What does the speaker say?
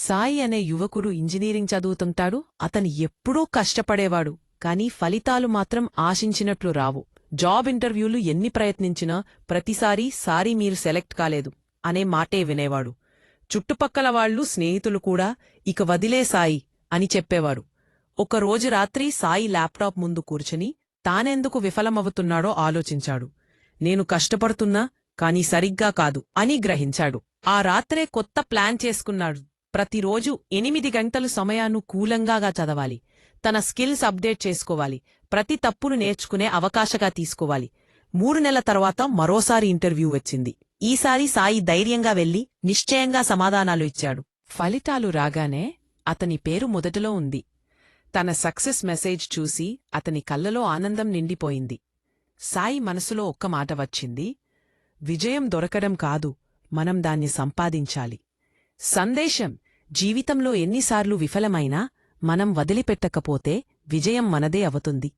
సాయి అనే యువకుడు ఇంజనీరింగ్ చదువుతుంటాడు. అతను ఎప్పుడూ కష్టపడేవాడు, కాని ఫలితాలు మాత్రం ఆశించినట్లు రావు. జాబ్ ఇంటర్వ్యూలు ఎన్ని ప్రయత్నించినా ప్రతిసారీ సారీ మీరు సెలెక్ట్ కాలేదు అనే మాటే వినేవాడు. చుట్టుపక్కల వాళ్లు, స్నేహితులు కూడా ఇక వదిలే సాయి అని చెప్పేవారు. ఒకరోజు రాత్రి సాయి ల్యాప్టాప్ ముందు కూర్చుని తానెందుకు విఫలమవుతున్నాడో ఆలోచించాడు. నేను కష్టపడుతున్నా, కాని సరిగ్గా కాదు అని గ్రహించాడు. ఆ రాత్రే కొత్త ప్లాన్ చేసుకున్నాడు. ప్రతిరోజు 8 గంటలు సమయానుకూలంగా చదవాలి, తన స్కిల్స్ అప్డేట్ చేసుకోవాలి, ప్రతి తప్పును నేర్చుకునే అవకాశంగా తీసుకోవాలి. 3 నెలల తర్వాత మరోసారి ఇంటర్వ్యూ వచ్చింది. ఈసారి సాయి ధైర్యంగా వెళ్లి నిశ్చయంగా సమాధానాలు ఇచ్చాడు. ఫలితాలు రాగానే అతని పేరు మొదటలో ఉంది. తన సక్సెస్ మెసేజ్ చూసి అతని కళ్ళలో ఆనందం నిండిపోయింది. సాయి మనసులో ఒక్క మాట వచ్చింది: విజయం దొరకడం కాదు, మనం దాన్ని సంపాదించాలి. సందేశం: జీవితంలో ఎన్నిసార్లు విఫలమైనా మనం వదిలిపెట్టకపోతే విజయం మనదే అవుతుంది.